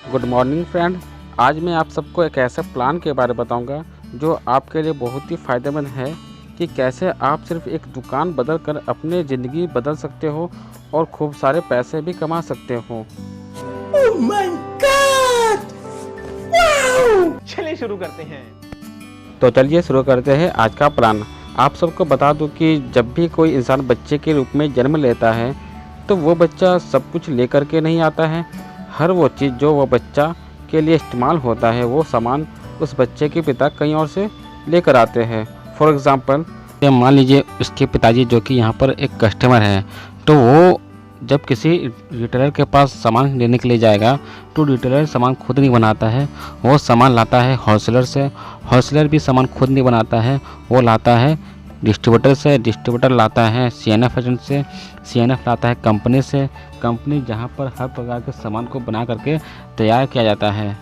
Good morning friend. आज मैं आप सबको एक ऐसे प्लान के बारे में बताऊंगा जो आपके लिए बहुत ही फ़ायदेमंद है कि कैसे आप सिर्फ एक दुकान बदल कर अपनी ज़िंदगी बदल सकते हो और खूब सारे पैसे भी कमा सकते हो। Oh my God! Wow! चलिए शुरू करते हैं। तो चलिए शुरू करते हैं आज का प्लान। आप सबको बता दूं कि जब भी कोई इंसान बच्चे के रूप में जन्म लेता है तो वो बच्चा सब कुछ लेकर के नहीं आता है। हर वो चीज़ जो वो बच्चा के लिए इस्तेमाल होता है वो सामान उस बच्चे के पिता कहीं और से लेकर आते हैं। फॉर एग्ज़ाम्पल मान लीजिए उसके पिताजी जो कि यहाँ पर एक कस्टमर है, तो वो जब किसी रिटेलर के पास सामान लेने के लिए जाएगा तो रिटेलर सामान खुद नहीं बनाता है, वो सामान लाता है होलसेलर से। होलसेलर भी सामान खुद नहीं बनाता है, वो लाता है डिस्ट्रीब्यूटर से। डिस्ट्रीब्यूटर लाता है CNF एजेंट से। CNF लाता है कंपनी से। कंपनी जहाँ पर हर प्रकार के सामान को बना करके तैयार किया जाता है।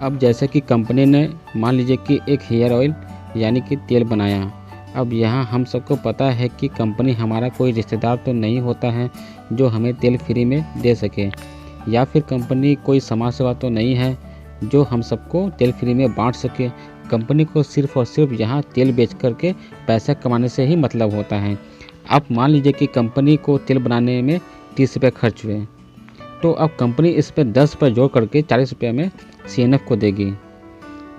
अब जैसे कि कंपनी ने मान लीजिए कि एक हेयर ऑयल यानी कि तेल बनाया। अब यहाँ हम सबको पता है कि कंपनी हमारा कोई रिश्तेदार तो नहीं होता है जो हमें तेल फ्री में दे सके, या फिर कंपनी कोई समाज सेवा तो नहीं है जो हम सबको तेल फ्री में बांट सके। कंपनी को सिर्फ और सिर्फ यहाँ तेल बेच करके पैसा कमाने से ही मतलब होता है। अब मान लीजिए कि कंपनी को तेल बनाने में 30 रुपये खर्च हुए, तो अब कंपनी इस पर 10 रुपये जोड़ करके 40 रुपये में CNF को देगी,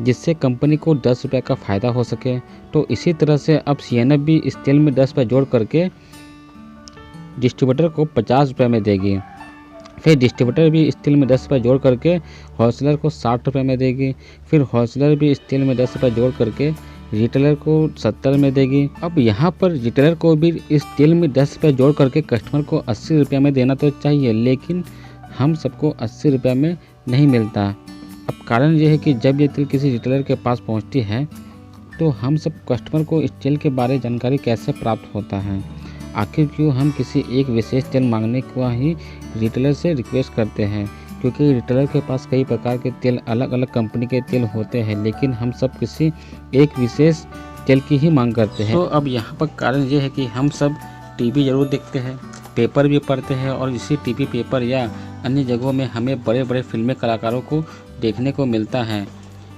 जिससे कंपनी को 10 रुपये का फ़ायदा हो सके। तो इसी तरह से अब CNF भी इस तेल में 10 रुपये जोड़ करके डिस्ट्रीब्यूटर को 50 रुपये में देगी। फिर डिस्ट्रीब्यूटर भी इस तेल में 10 रुपये जोड़ करके होलसेलर को 60 रुपये में देगी। फिर होलसेलर भी इस तेल में 10 रुपये जोड़ करके रिटेलर को 70 में देगी। अब यहाँ पर रिटेलर को भी इस तेल में 10 रुपये जोड़ करके कस्टमर को 80 रुपये में देना तो चाहिए, लेकिन हम सबको 80 रुपये में नहीं मिलता। अब कारण ये है कि जब ये तेल किसी रिटेलर के पास पहुँचती है तो हम सब कस्टमर को इस तेल के बारे जानकारी कैसे प्राप्त होता है। आखिर क्यों हम किसी एक विशेष तेल मांगने को ही रिटेलर से रिक्वेस्ट करते हैं, क्योंकि रिटेलर के पास कई प्रकार के तेल अलग अलग कंपनी के तेल होते हैं, लेकिन हम सब किसी एक विशेष तेल की ही मांग करते हैं। तो अब यहाँ पर कारण ये है कि हम सब टीवी ज़रूर देखते हैं, पेपर भी पढ़ते हैं, और इसी टीवी पेपर या अन्य जगहों में हमें बड़े बड़े फिल्मी कलाकारों को देखने को मिलता है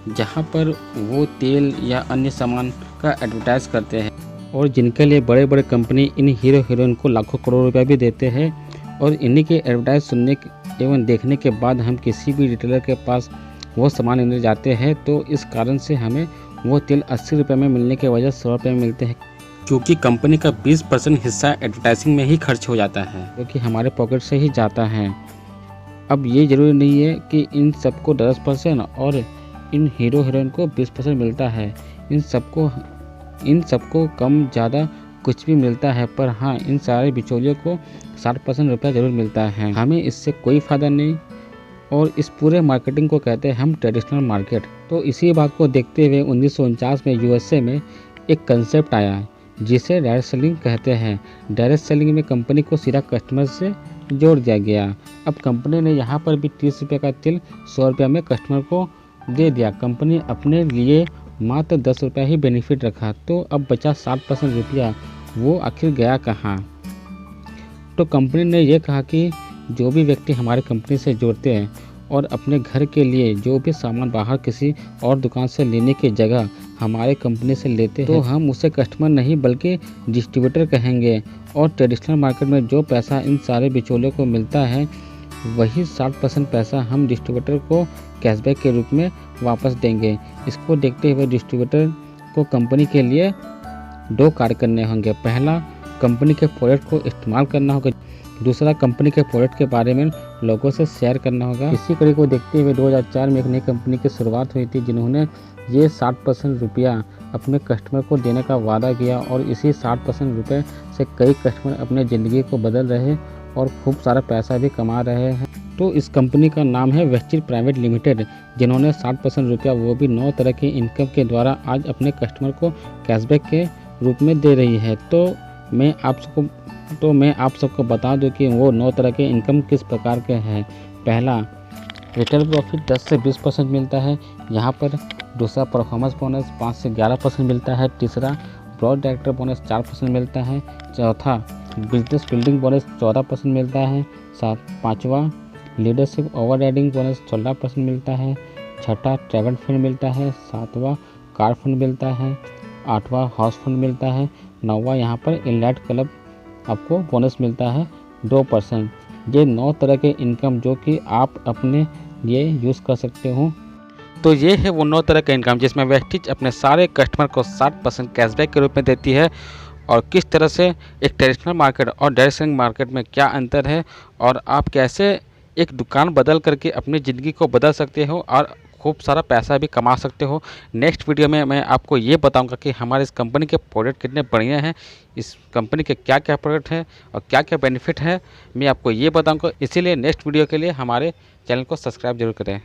जहाँ पर वो तेल या अन्य सामान का एडवर्टाइज़ करते हैं, और जिनके लिए बड़े बड़े कंपनी इन हीरो हीरोइन को लाखों करोड़ रुपए भी देते हैं। और इन्हीं के एडवर्टाइज सुनने एवं देखने के बाद हम किसी भी रिटेलर के पास वो सामान लेने जाते हैं, तो इस कारण से हमें वो तेल 80 रुपये में मिलने के वजह 100 रुपये में मिलते हैं, क्योंकि कंपनी का 20% हिस्सा एडवर्टाइजिंग में ही खर्च हो जाता है, क्योंकि हमारे पॉकेट से ही जाता है। अब ये ज़रूरी नहीं है कि इन सबको 10% और इन हीरो हीरोइन को 20% मिलता है। इन सबको कम ज़्यादा कुछ भी मिलता है, पर हाँ, इन सारे बिचौलियों को 60% रुपया ज़रूर मिलता है। हमें इससे कोई फ़ायदा नहीं, और इस पूरे मार्केटिंग को कहते हैं हम ट्रेडिशनल मार्केट। तो इसी बात को देखते हुए 1949 में USA में एक कंसेप्ट आया जिसे डायरेक्ट सेलिंग कहते हैं। डायरेक्ट सेलिंग में कंपनी को सीधा कस्टमर से जोड़ दिया गया। अब कंपनी ने यहाँ पर भी 30 रुपये का तेल 100 रुपये में कस्टमर को दे दिया। कंपनी अपने लिए मात्र 10 रुपये ही बेनिफिट रखा, तो अब बचा 60% रुपया, वो आखिर गया कहाँ। तो कंपनी ने यह कहा कि जो भी व्यक्ति हमारे कंपनी से जुड़ते हैं और अपने घर के लिए जो भी सामान बाहर किसी और दुकान से लेने की जगह हमारे कंपनी से लेते हैं, तो हम उसे कस्टमर नहीं बल्कि डिस्ट्रीब्यूटर कहेंगे। और ट्रेडिशनल मार्केट में जो पैसा इन सारे बिचौलियों को मिलता है, वही 60% पैसा हम डिस्ट्रीब्यूटर को कैशबैक के रूप में वापस देंगे। इसको देखते हुए डिस्ट्रीब्यूटर को कंपनी के लिए 2 कार्य करने होंगे। पहला, कंपनी के प्रोडक्ट को इस्तेमाल करना होगा। दूसरा, कंपनी के प्रोडक्ट के बारे में लोगों से शेयर करना होगा। इसी कड़ी को देखते हुए 2004 में एक नई कंपनी की शुरुआत हुई थी, जिन्होंने ये 60% रुपया अपने कस्टमर को देने का वादा किया, और इसी 60% रुपये से कई कस्टमर अपने ज़िंदगी को बदल रहे और खूब सारा पैसा भी कमा रहे हैं। तो इस कंपनी का नाम है वेस्टिज प्राइवेट लिमिटेड, जिन्होंने 60% रुपया वो भी 9 तरह की इनकम के द्वारा आज अपने कस्टमर को कैशबैक के रूप में दे रही है। तो मैं आप सबको बता दूं कि वो 9 तरह के इनकम किस प्रकार के हैं। पहला, रिटेल प्रॉफिट 10 से 20% मिलता है यहाँ पर। दूसरा, परफॉर्मेंस बोनस 5 से 11% मिलता है। तीसरा, ब्रॉड डायरेक्टर बोनस 4% मिलता है। चौथा, बिजनेस बिल्डिंग बोनस 14% मिलता है। पाँचवा, लीडरशिप ओवरराइडिंग बोनस 16% मिलता है। छठा ट्रैवल फंड मिलता है। सातवां कार फंड मिलता है। आठवां हाउस फंड मिलता है। नौवां यहाँ पर इनलाइट क्लब आपको बोनस मिलता है 2%। ये 9 तरह के इनकम जो कि आप अपने लिए यूज़ कर सकते हो। तो ये है वो 9 तरह का इनकम जिसमें वेस्टिज अपने सारे कस्टमर को 60% कैशबैक के रूप में देती है। और किस तरह से एक ट्रेडिशनल मार्केट और डायरेक्ट सेलिंग मार्केट में क्या अंतर है और आप कैसे एक दुकान बदल करके अपनी ज़िंदगी को बदल सकते हो और खूब सारा पैसा भी कमा सकते हो। नेक्स्ट वीडियो में मैं आपको ये बताऊंगा कि हमारे इस कंपनी के प्रोडक्ट कितने बढ़िया हैं, इस कंपनी के क्या क्या प्रोडक्ट हैं और क्या क्या बेनिफिट है, मैं आपको ये बताऊंगा। इसीलिए नेक्स्ट वीडियो के लिए हमारे चैनल को सब्सक्राइब जरूर करें।